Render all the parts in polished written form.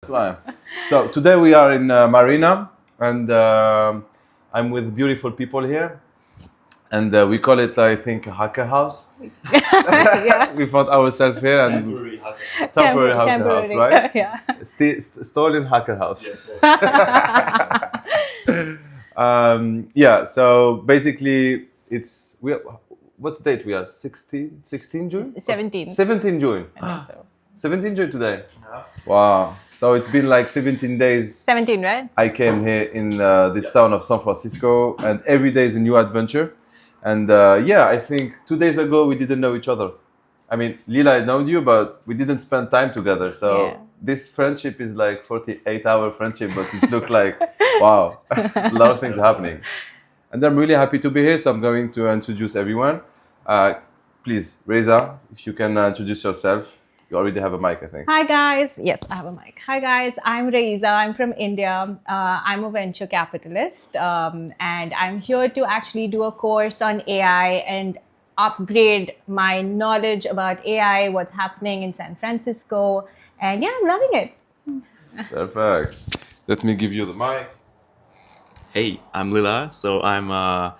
That's why. So today we are in Marina, and I'm with beautiful people here. And we call it, I think, a hacker house. Yeah. We found ourselves here and temporary hacker house, right? Yeah. Stolen hacker house. Yeah. So basically, what's the date? We are 16 June. 17. 17 June. I think so. 17 June today. Yeah. Wow. So it's been like 17 days. 17, right? I came here in this town of San Francisco, and every day is a new adventure. And yeah, I think 2 days ago we didn't know each other. I mean, Lila, I know you, but we didn't spend time together. So this friendship is like 48-hour friendship, but it looks like, wow, a lot of things are happening. And I'm really happy to be here. So I'm going to introduce everyone. Please, Reza, if you can introduce yourself. You already have a mic, I think. Hi guys. Yes, I have a mic. Hi guys, I'm Reza. I'm from India. I'm a venture capitalist, and I'm here to actually do a course on AI and upgrade my knowledge about AI, what's happening in San Francisco, and yeah, I'm loving it. Perfect. Let me give you the mic. Hey, I'm Lila. So I'm a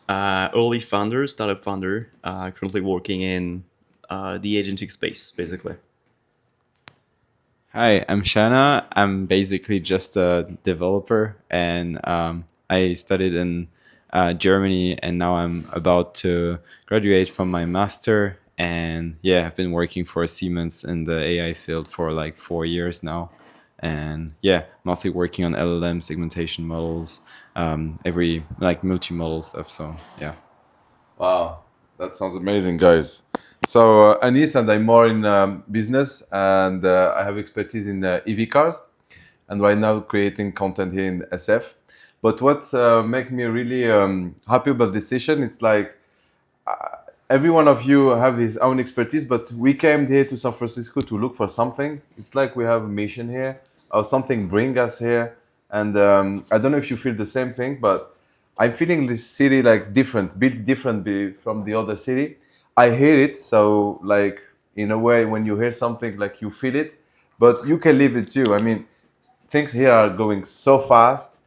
early founder, startup founder, currently working in the agentic space, basically. Hi, I'm Shana. I'm basically just a developer, and I studied in Germany, and now I'm about to graduate from my master. And yeah, I've been working for Siemens in the AI field for like 4 years now. And yeah, mostly working on LLM segmentation models, every like multi-model stuff. So yeah. Wow, that sounds amazing, guys. So Anis and I'm more in business, and I have expertise in EV cars, and right now creating content here in SF. But what makes me really happy about this session is like every one of you have his own expertise, but we came here to San Francisco to look for something. It's like we have a mission here, or something bring us here. And I don't know if you feel the same thing, but I'm feeling this city like different, built differently from the other city. I hear it, so like in a way, when you hear something, like you feel it, but you can live it too. I mean, things here are going so fast.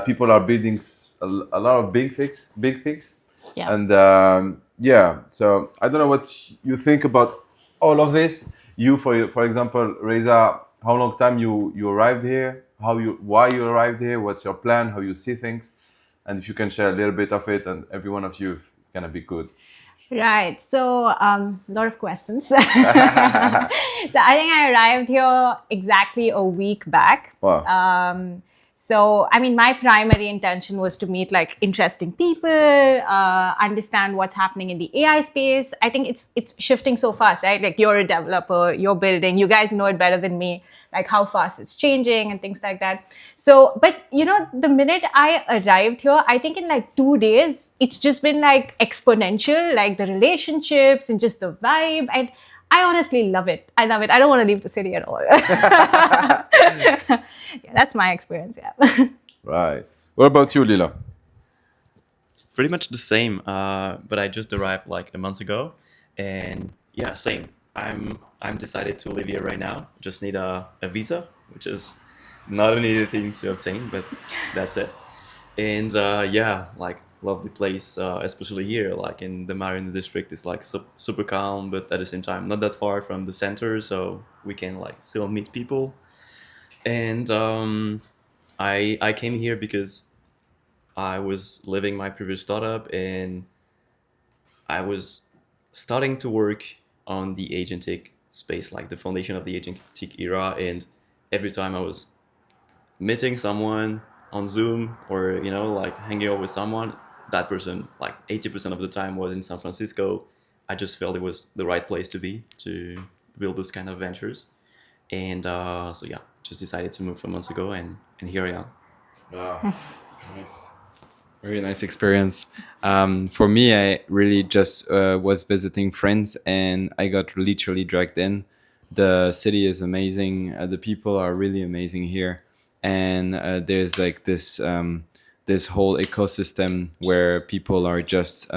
People are building a lot of big things. Yeah. And yeah, so I don't know what you think about all of this. You, for example, Reza, how long time you arrived here? Why you arrived here? What's your plan? How you see things? And if you can share a little bit of it, and every one of you, it's gonna be good. Right. So, a lot of questions. So, I think I arrived here exactly a week back. Wow. So, I mean, my primary intention was to meet like interesting people, understand what's happening in the AI space. I think it's shifting so fast, right? Like you're a developer, you're building, you guys know it better than me, like how fast it's changing and things like that. So, but you know, the minute I arrived here, I think in like 2 days, it's just been like exponential, like the relationships and just the vibe. And I honestly love it. I love it. I don't want to leave the city at all. Yeah, that's my experience. Yeah. Right. What about you, Lila? Pretty much the same, but I just arrived like a month ago, and yeah, same. I'm decided to live here right now. Just need a visa, which is not an easy thing to obtain, but that's it. And yeah, like love the place, especially here, like in the Marina district. It's like super calm, but at the same time not that far from the center, so we can like still meet people. And I came here because I was living my previous startup, and I was starting to work on the agentic space, like the foundation of the agentic era. And every time I was meeting someone on Zoom or, you know, like hanging out with someone, that person, like 80% of the time, was in San Francisco. I just felt it was the right place to be to build those kind of ventures. And so yeah, just decided to move 4 months ago, and here I am. Wow. Nice. Very nice experience. For me, I really just was visiting friends, and I got literally dragged in. The city is amazing. The people are really amazing here, and there's like this whole ecosystem where people are just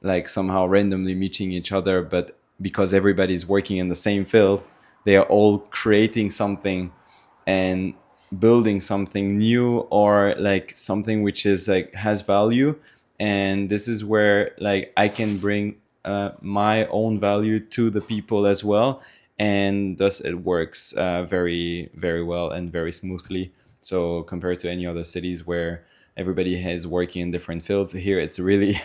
like somehow randomly meeting each other, but because everybody's working in the same field, they are all creating something and building something new or like something which is like has value. And this is where like I can bring my own value to the people as well, and thus it works very very well and very smoothly. So compared to any other cities where everybody is working in different fields, here it's really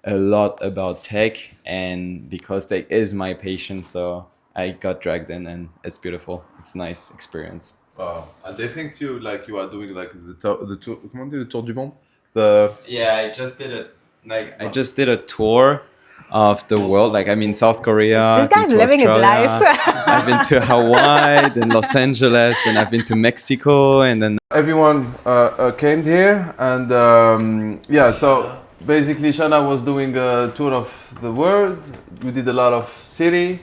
a lot about tech, and because tech is my passion, so I got dragged in, and it's beautiful. It's a nice experience. Wow. And they think too, like you are doing like the tour, comment on dit, le tour du monde? The Yeah, I just did a tour of the world. Like I'm in South Korea, This guy's to living his Australia. life. I've been to Hawaii, then Los Angeles, then I've been to Mexico, and then everyone came here, and yeah, so basically Shana was doing a tour of the world. We did a lot of city.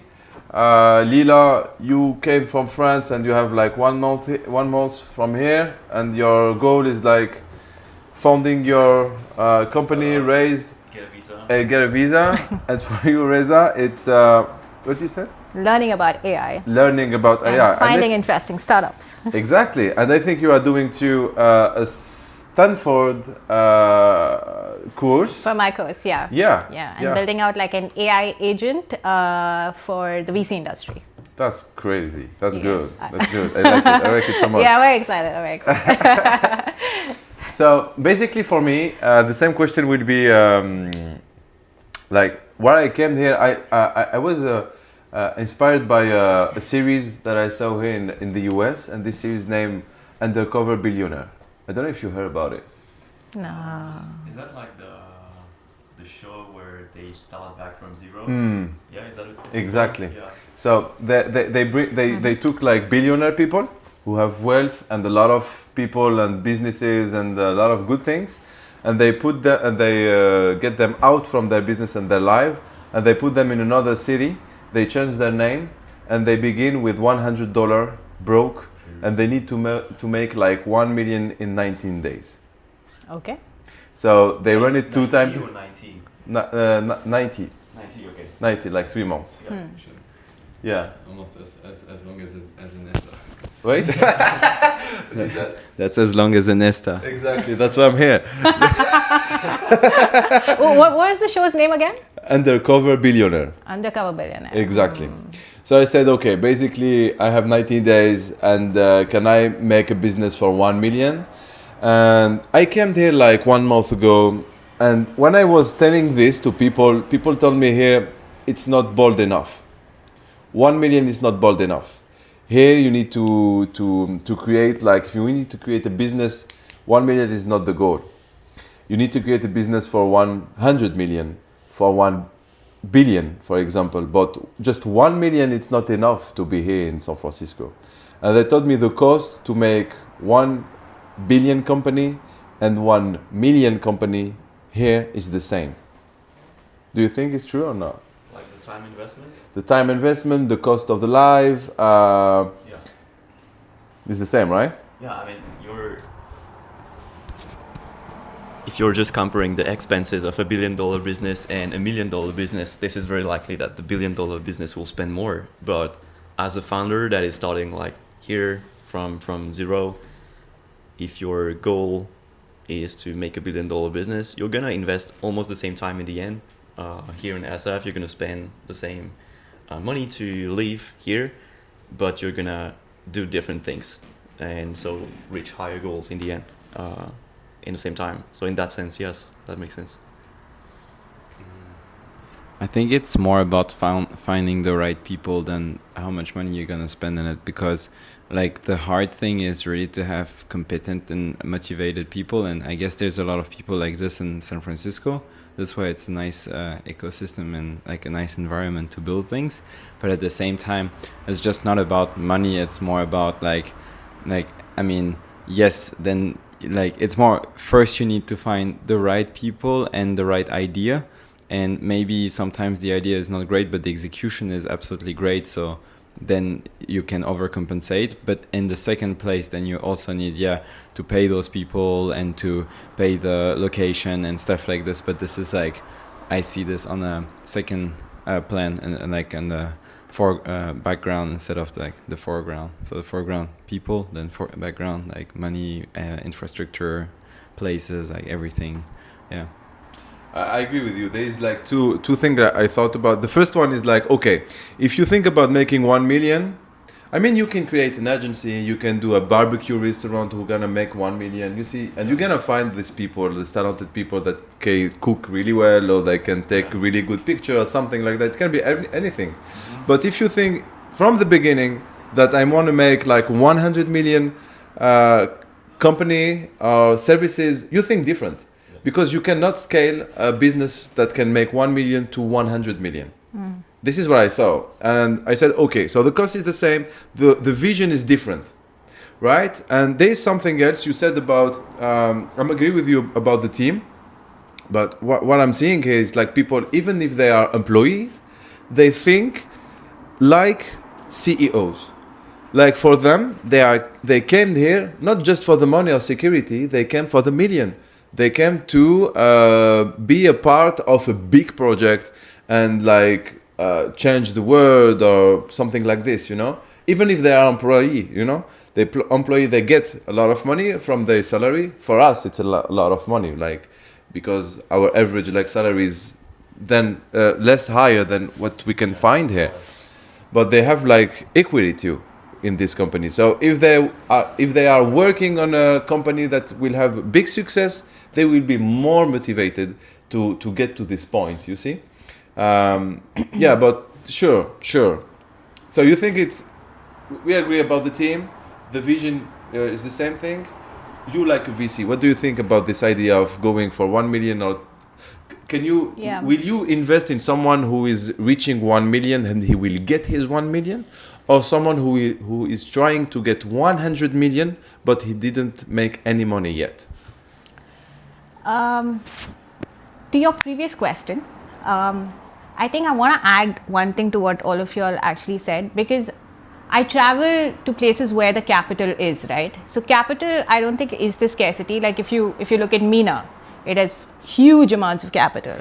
Lila, you came from France and you have like 1 month from here, and your goal is like founding your company, raised, Get a visa. get a visa, and for you, Reza, it's what you said? Learning about AI. Learning about And AI. finding interesting startups. Exactly, and I think you are doing too a Stanford course. For my course, yeah. Yeah, Yeah, and building out like an AI agent for the VC industry. That's crazy. That's Yeah. good. That's good. I like it. I like it so much. Yeah, I'm very excited. I'm very excited. So basically, for me, the same question would be like where I came here. I was inspired by a series that I saw here in the US, and this series named Undercover Billionaire. I don't know if you heard about it. No. Is that like the show where they start back from zero? Yeah, is that it? Exactly. Yeah. So they took like billionaire people who have wealth and a lot of people and businesses and a lot of good things, and they put them and they get them out from their business and their life, and they put them in another city. They change their name, and they begin with $100 broke, and they need to make like 1 million in 19 days. Okay. So they run it 2 times. 90 or 90? 90, 90, okay. 90, like 3 months. Yeah. Yeah. almost as long as an Nesta. Wait. That's as long as a Nesta. Exactly. That's why I'm here. What was the show's name again? Undercover Billionaire. Undercover Billionaire. Exactly. So I said, okay, basically I have 19 days, and can I make a business for 1 million? And I came here like 1 month ago, and when I was telling this to people, people told me here, it's not bold enough. 1 million is not bold enough. Here you need to create, like if you need to create a business, 1 million is not the goal. You need to create a business for 100 million, for 1 billion, for example. But just 1 million, it's not enough to be here in San Francisco. And they told me the cost to make 1 billion company and 1 million company here is the same. Do you think it's true or not? Like the time investment? The time investment, the cost of the life, Yeah. is the same, right? Yeah, I mean, if you're just comparing the expenses of $1 billion business and $1 million business, this is very likely that the $1 billion business will spend more. But as a founder that is starting like here from zero, if your goal is to make $1 billion business, you're gonna invest almost the same time in the end. Here in SF, you're gonna spend the same money to live here, but you're gonna do different things, and so reach higher goals in the end in the same time. So in that sense, yes, that makes sense. I think it's more about finding the right people than how much money you're gonna spend on it, because like the hard thing is really to have competent and motivated people, and I guess there's a lot of people like this in San Francisco. That's why it's a nice ecosystem and like a nice environment to build things. But at the same time, it's just not about money. It's more about like I mean, yes, then like it's more, first you need to find the right people and the right idea. And maybe sometimes the idea is not great, but the execution is absolutely great. So then you can overcompensate. But in the second place, then you also need, to pay those people and to pay the location and stuff like this. But this is like, I see this on a second plan and like on the background instead of like the foreground. So the foreground people, then background like money, infrastructure, places, like everything. Yeah. I agree with you. There is like two things that I thought about. The first one is like, okay, if you think about making 1 million, I mean, you can create an agency, you can do a barbecue restaurant who's gonna make 1 million, you see, and you're gonna find these people, these talented people that can cook really well, or they can take really good picture or something like that. It can be anything. But if you think from the beginning that I want to make like 100 million company or services, you think different. Because you cannot scale a business that can make 1 million to 100 million. This is what I saw. And I said, okay, so the cost is the same. The vision is different, right? And there is something else you said about, I agree with you about the team. But what I'm seeing here is like people, even if they are employees, they think like CEOs. Like for them, they came here not just for the money or security, they came for the million. They came to be a part of a big project and like change the world or something like this, you know. Even if they are employee, you know, they get a lot of money from their salary. For us, it's a lot of money, like because our average like salary is then less higher than what we can find here. But they have like equity too in this company. So if they are working on a company that will have big success, they will be more motivated to get to this point, you see. Yeah, but sure. So you think we agree about the team, the vision is the same thing. You like a VC, what do you think about this idea of going for 1 million, or will you invest in someone who is reaching 1 million and he will get his 1 million, or someone who is trying to get 100 million but he didn't make any money yet? To your previous question, I think I want to add one thing to what all of you all actually said, because I travel to places where the capital is, right? So capital, I don't think is the scarcity. Like if you look at MENA, it has huge amounts of capital.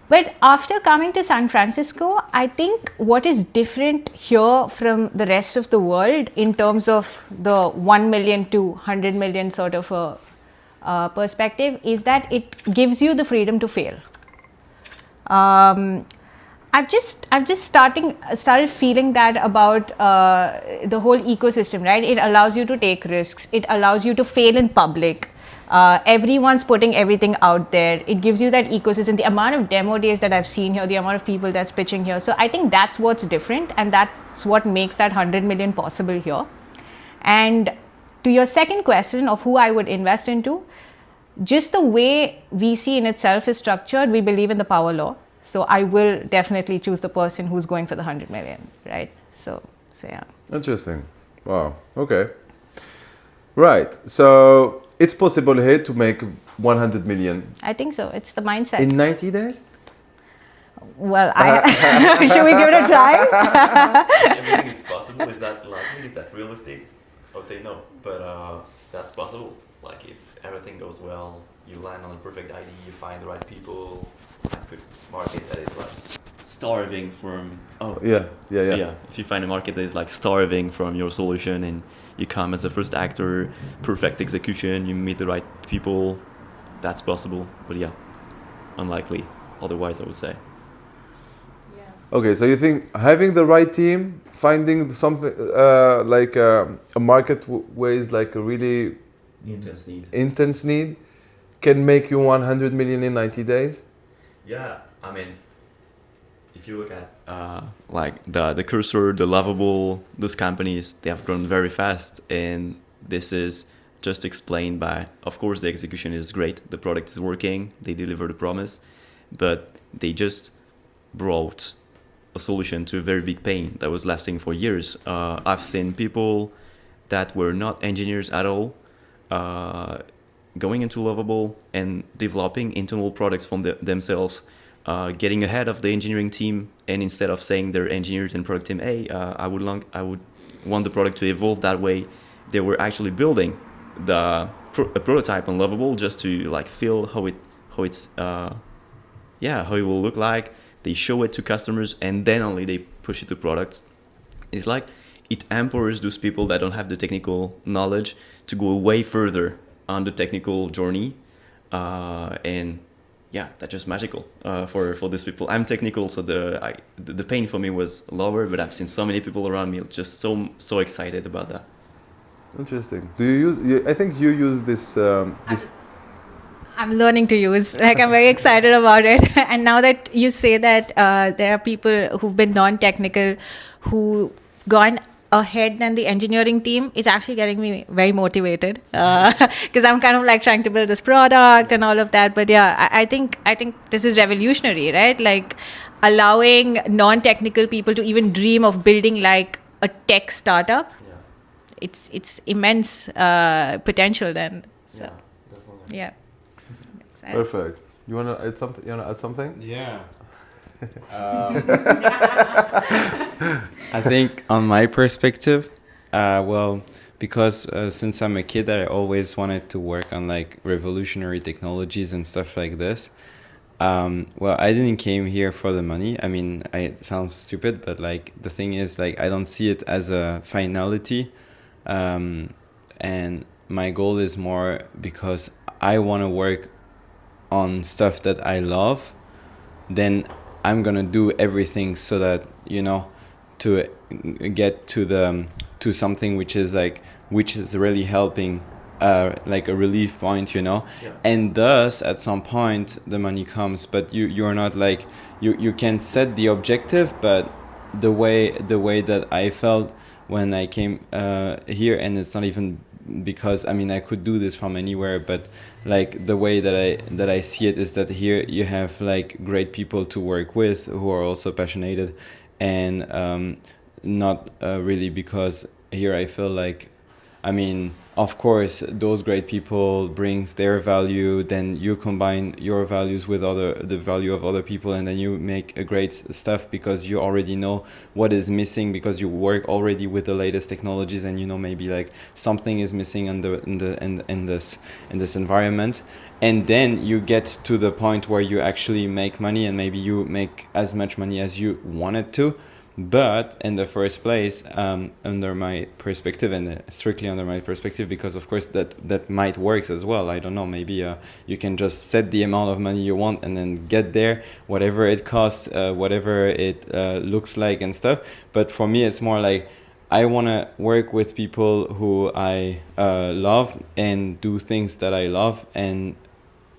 But after coming to San Francisco, I think what is different here from the rest of the world in terms of the 1 million to 100 million sort of a perspective is that it gives you the freedom to fail. I've just started feeling that about the whole ecosystem, right? It allows you to take risks. It allows you to fail in public. Everyone's putting everything out there. It gives you that ecosystem. The amount of demo days that I've seen here, the amount of people that's pitching here. So I think that's what's different, and that's what makes that 100 million possible here. And to your second question of who I would invest into, just the way VC in itself is structured, we believe in the power law. So I will definitely choose the person who's going for the 100 million, right? So yeah. Interesting. Wow. Okay. Right. So it's possible here to make 100 million. I think so. It's the mindset. In 90 days? Well, should we give it a try? Everything is possible. Is that likely? Is that realistic? I would say no, but that's possible. Like if everything goes well, you land on a perfect idea, you find the right people, find a market that is like starving from. Yeah. If you find a market that is like starving from your solution, and you come as a first actor, perfect execution, you meet the right people, that's possible. But yeah, unlikely. Otherwise, I would say. Okay, so you think having the right team, finding something like a market where is like a really intense need can make you 100 million in 90 days? Yeah, I mean, if you look at like the Cursor, the Lovable, those companies, they have grown very fast, and this is just explained by, of course, the execution is great, the product is working, they deliver the promise, but they just brought a solution to a very big pain that was lasting for years. I've seen people that were not engineers at all going into Lovable and developing internal products from themselves, getting ahead of the engineering team, and instead of saying they're engineers and product team, hey, I would want the product to evolve that way, they were actually building a prototype on Lovable just to like feel how it will look like. They show it to customers, and then only they push it to products, is like it empowers those people that don't have the technical knowledge to go way further on the technical journey, and yeah, that's just magical for these people. I'm technical, so the pain for me was lower, but I've seen so many people around me just so excited about that. Interesting. Do you use? I think you use this. This. I'm learning to use. Like, I'm very excited about it. And now that you say that there are people who've been non-technical who've gone ahead than the engineering team, it's actually getting me very motivated because I'm kind of like trying to build this product and all of that. But yeah, I think this is revolutionary, right? Like allowing non-technical people to even dream of building like a tech startup. Yeah. It's immense potential then. So Yeah, definitely. yeah. Perfect. You wanna add something? Yeah. I think on my perspective, well, because since I'm a kid, I always wanted to work on like revolutionary technologies and stuff like this. Well, I didn't came here for the money. I mean, it sounds stupid, but like the thing is, like I don't see it as a finality, and my goal is more because I want to work on stuff that I love. Then I'm gonna do everything so that, you know, to get to something which is really helping, like a relief point, you know. Yeah. And thus at some point the money comes, but you're not like you can set the objective, but the way that I felt when I came here, and it's not even because I mean I could do this from anywhere, but like the way that I see it is that here you have like great people to work with who are also passionate, and not really because here I feel like, I mean, of course those great people brings their value, then you combine your values with the value of other people, and then you make a great stuff because you already know what is missing, because you work already with the latest technologies, and you know maybe like something is missing in this environment, and then you get to the point where you actually make money, and maybe you make as much money as you wanted to. But in the first place, under my perspective, and strictly under my perspective, because of course that might work as well. I don't know, maybe you can just set the amount of money you want and then get there, whatever it costs, whatever it looks like and stuff. But for me, it's more like I want to work with people who I love and do things that I love. And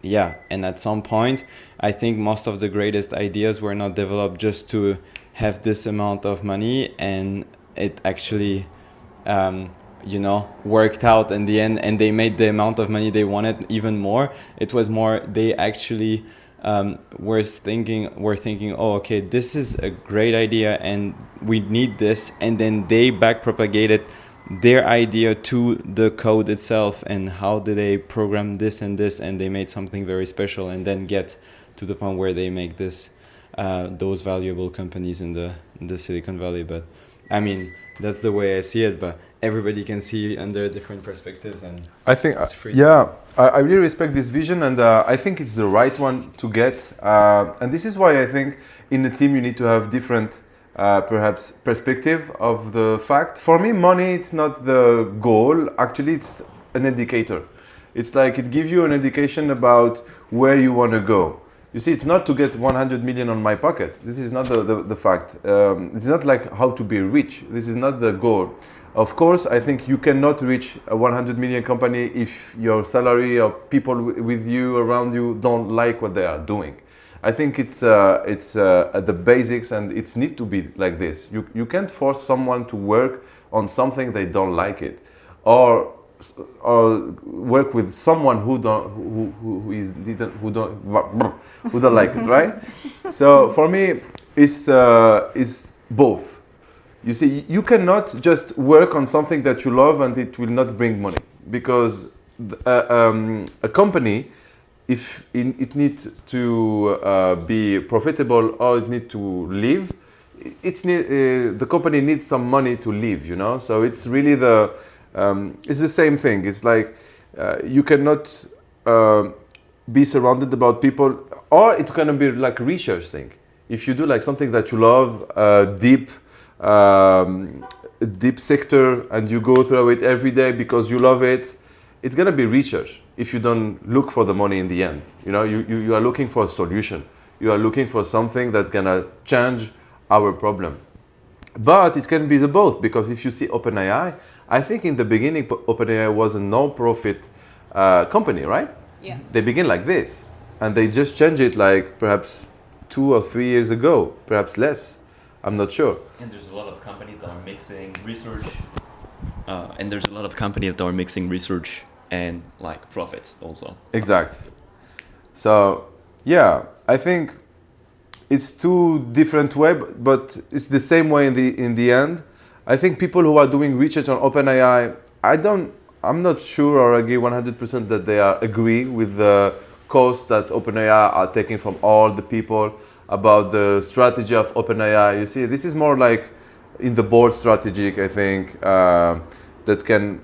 yeah, and at some point, I think most of the greatest ideas were not developed just to have this amount of money, and it actually you know, worked out in the end, and they made the amount of money they wanted even more. It was more they actually were thinking, oh okay, this is a great idea and we need this, and then they back propagated their idea to the code itself, and how do they program this and this, and they made something very special, and then get to the point where they make this those valuable companies in the Silicon Valley. But I mean, that's the way I see it, but everybody can see under different perspectives, and I think I really respect this vision, and I think it's the right one to get, and this is why I think in the team you need to have different perhaps perspective of the fact. For me, money, it's not the goal. Actually, it's an indicator. It's like it gives you an indication about where you want to go. You see, it's not to get 100 million on my pocket. This is not the fact. It's not like how to be rich. This is not the goal. Of course, I think you cannot reach a 100 million company if your salary or people with you around you don't like what they are doing. I think it's at the basics, and it's need to be like this. You can't force someone to work on something they don't like it, or work with someone who don't like it, right? So for me, it's both. You see, you cannot just work on something that you love and it will not bring money, because a company, if it needs to be profitable or it needs to live, the company needs some money to live, you know. So it's really it's the same thing. It's like you cannot be surrounded about people, or it's gonna be like a research thing. If you do like something that you love deep, a deep sector and you go through it every day because you love it, it's gonna be richer if you don't look for the money in the end. You know, you are looking for a solution. You are looking for something that's gonna change our problem. But it can be the both, because if you see OpenAI, I think in the beginning OpenAI was a non-profit company, right? Yeah. They begin like this, and they just changed it like perhaps 2 or 3 years ago, perhaps less. I'm not sure. And there's a lot of companies that are mixing research. And there's a lot of companies that are mixing research and like profits also. Exact. So yeah, I think it's two different way, but it's the same way in the end. I think people who are doing research on OpenAI, I'm not sure or agree 100% that they agree with the cost that OpenAI are taking from all the people about the strategy of OpenAI. You see, this is more like in the board strategic, I think, that can,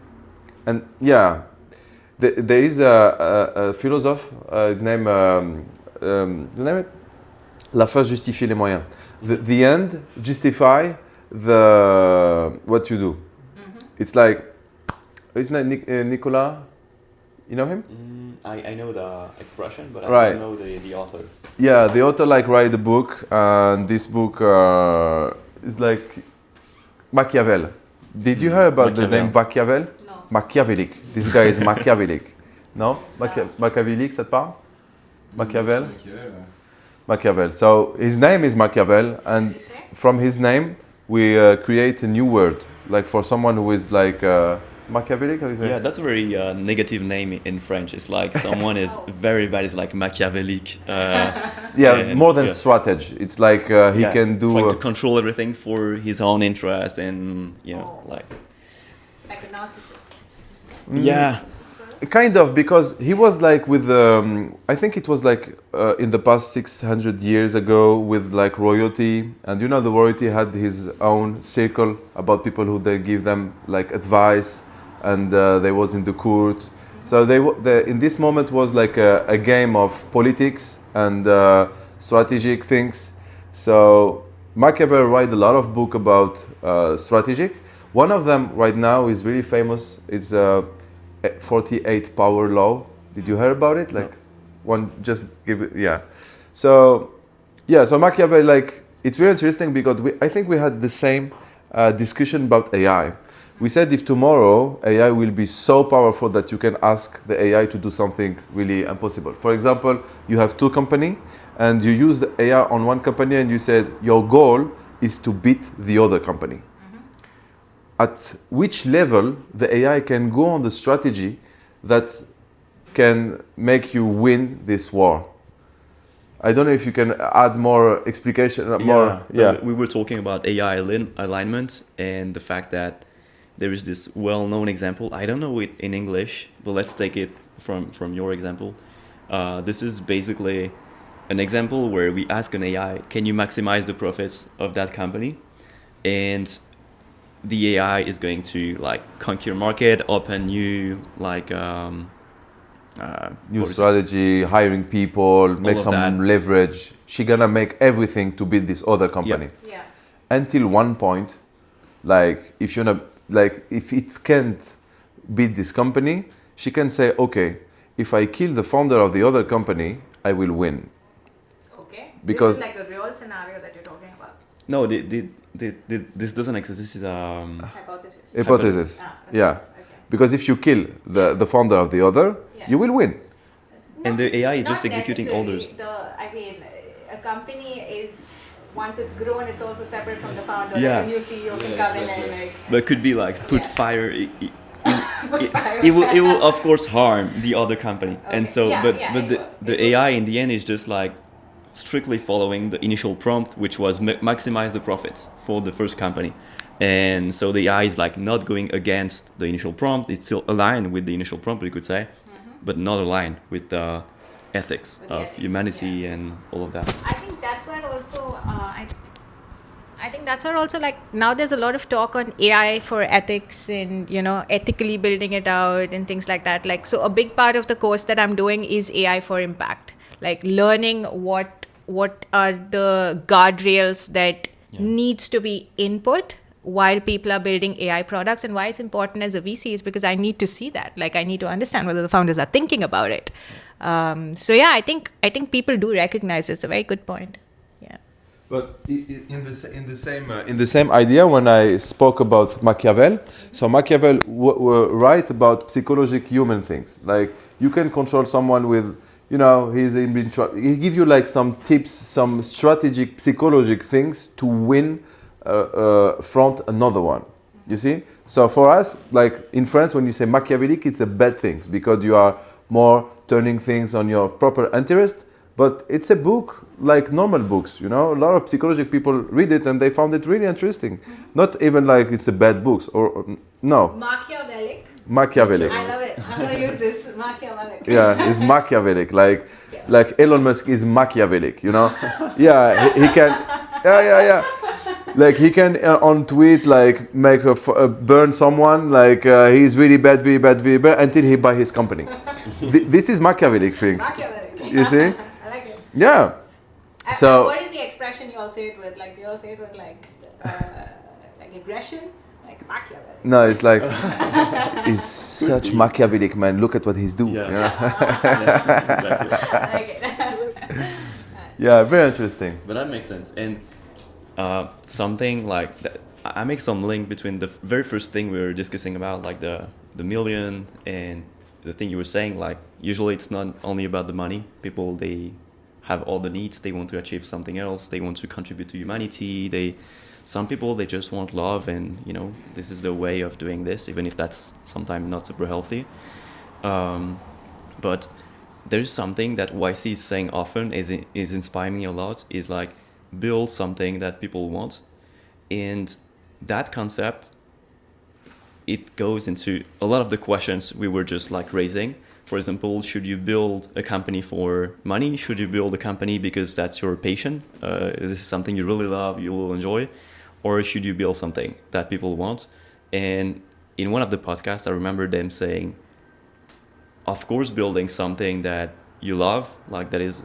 and yeah, there is a philosopher named, you name it? La fin justifie les moyens. The end justify what you do. It's like, isn't that Nicolas? You know him? I know the expression, but I Right. don't know the author. Yeah, the author like write a book, and this book is like Machiavelli. Did you hear about the name Machiavelli? No. Machiavellic. This guy is Machiavellic. No? Machiavellic, ça te parle? Machiavelli? Machiavelli. So his name is Machiavelli, and from his name we create a new word, like for someone who is like Machiavellic. How is it? Yeah, that's a very negative name in French. It's like someone is very bad. It's like Machiavellic. Yeah, and- more than yeah. strategy. It's like he Yeah, can do. trying to control everything for his own interest, and like Like a narcissist. yeah, Kind of, because he was like with I think it was like in the past 600 years ago with like royalty, and you know the royalty had his own circle about people who they give them like advice, and they was in the court. So they in this moment was like a game of politics and strategic things. So Machiavelli write a lot of book about strategic. One of them right now is really famous. It's 48 power law. Did you hear about it? Like, one, just give it, yeah. So Machiavelli, like, it's very interesting because I think we had the same discussion about AI. We said if tomorrow AI will be so powerful that you can ask the AI to do something really impossible. For example, you have two companies and you use the AI on one company and you said your goal is to beat the other company. At which level the AI can go on the strategy that can make you win this war? I don't know if you can add more explication. We were talking about AI alignment and the fact that there is this well-known example. I don't know it in English, but let's take it from your example. This is basically an example where we ask an AI, can you maximize the profits of that company? And the AI is going to like conquer market, open new like new strategy, hiring people, make some that. leverage. She gonna make everything to beat this other company. Yeah. Until one point, like if it can't beat this company, she can say, okay, if I kill the founder of the other company, I will win. Okay. Because- this is like a real scenario that you're talking about. no, this doesn't exist. This is Hypothesis. Hypothesis. Ah, okay. Yeah. Okay. Because if you kill the founder of the other, Yeah. you will win. And the AI is Not just executing orders. necessarily. A company is, once it's grown, it's also separate from the founder. Yeah. Like a new CEO can come in and like But it could be like put Yeah. fire. put fire. It will of course harm the other company. And Okay. so Yeah, but yeah, but it the, will. the It will. AI in the end is just like strictly following the initial prompt, which was maximize the profits for the first company. And so the AI is like not going against the initial prompt. It's still aligned with the initial prompt, you could say, but not aligned with the ethics With the of ethics, humanity and all of that. I think that's where also I think that's where also like now there's a lot of talk on AI for ethics and ethically building it out and things like that. Like so a big part of the course that I'm doing is AI for impact. Like learning what are the guardrails that needs to be input while people are building AI products, and why it's important as a VC is because I need to see that. Like, I need to understand whether the founders are thinking about it. So yeah, I think people do recognize it's a very good point. Yeah. But in the same idea, when I spoke about Machiavelli, so Machiavelli were right about psychological human things. Like, you can control someone with, he give you like some tips, some strategic psychological things to win front another one. You see? So for us, like in France, when you say Machiavellic, it's a bad thing because you are more turning things on your proper interest. But it's a book like normal books, A lot of psychological people read it and they found it really interesting. Not even like it's a bad book or no. Machiavellic. Machiavellic. I love it. I'm gonna use this. Machiavellic. Yeah, it's Machiavellic. Like Elon Musk is Machiavellic, Yeah, he can. Yeah. Like he can on tweet like make burn someone like he's really bad until he buy his company. This is Machiavellic thing. Machiavellic. You see? I like it. Yeah. So what is the expression you all say it with? Like, you all say it with like aggression, like Machiavelli. no, it's like he's such Machiavellic man. Look at what he's doing. Yeah. Exactly. I like it. Yeah, very interesting. But that makes sense. And something like that, I make some link between the very first thing we were discussing about, like the million, and the thing you were saying. Like, usually it's not only about the money. People, they have all the needs. They want to achieve something else. They want to contribute to humanity. Some people, they just want love, and this is the way of doing this, even if that's sometimes not super healthy. But there's something that YC is saying often is inspiring me a lot, is like, build something that people want. And that concept, it goes into a lot of the questions we were just like raising. For example, should you build a company for money? Should you build a company because that's your passion? This is something you really love, you will enjoy? Or should you build something that people want? And in one of the podcasts, I remember them saying, of course, building something that you love, like that is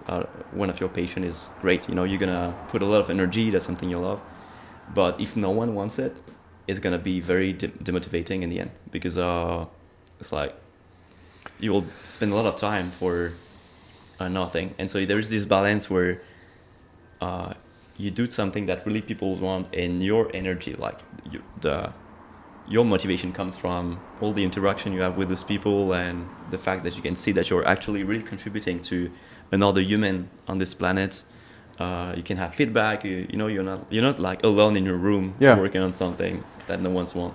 one of your passion, is great. You're gonna put a lot of energy, that's something you love. But if no one wants it, it's gonna be very demotivating in the end, because it's like you will spend a lot of time for nothing. And so there's this balance where you do something that really people want, and your energy, like your motivation comes from all the interaction you have with those people, and the fact that you can see that you're actually really contributing to another human on this planet. You can have feedback. You're not like alone in your room working on something that no one's want.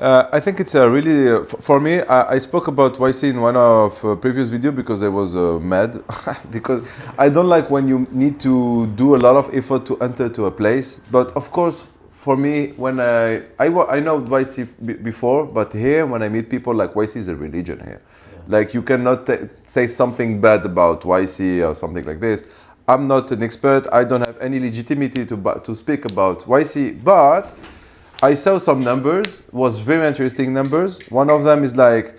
I think it's a really for me. I spoke about YC in one of previous video because I was mad because I don't like when you need to do a lot of effort to enter to a place. But of course, for me, when I know YC before, but here when I meet people, like, YC is a religion here. Yeah. Like, you cannot say something bad about YC or something like this. I'm not an expert. I don't have any legitimacy to speak about YC, but I saw some numbers, was very interesting numbers. One of them is like,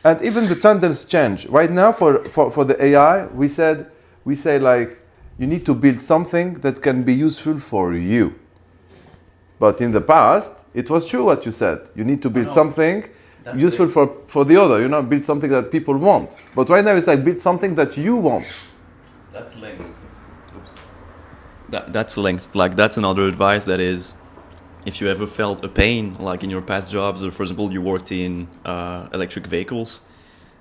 and even the tenders change. Right now for the AI, we say like, you need to build something that can be useful for you. But in the past, it was true what you said. You need to build something that's useful for the other, build something that people want. But right now it's like, build something that you want. That's linked. Oops. That's linked. Like, that's another advice that is, if you ever felt a pain, like in your past jobs, or for example, you worked in electric vehicles,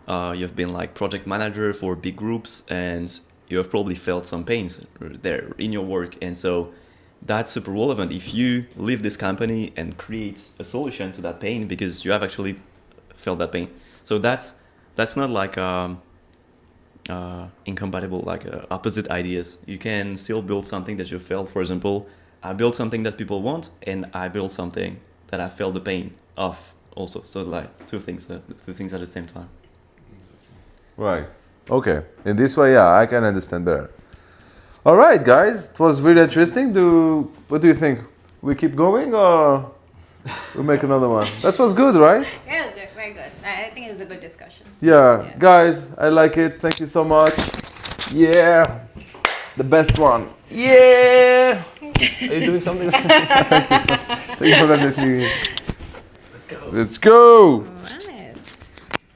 you've been like project manager for big groups, and you have probably felt some pains there in your work. And so that's super relevant if you leave this company and create a solution to that pain, because you have actually felt that pain. So that's not like incompatible, like opposite ideas. You can still build something that you felt. For example, I built something that people want, and I built something that I felt the pain of also. So like two things at the same time. Right. Okay. In this way, I can understand better. All right, guys. It was really interesting. What do you think? We keep going or we make another one? That was good, right? Yeah, it was very good. I think it was a good discussion. Yeah. Guys, I like it. Thank you so much. Yeah. The best one. Yeah! Are you doing something? Thank you. Thank you for letting me. Let's go. Let's go!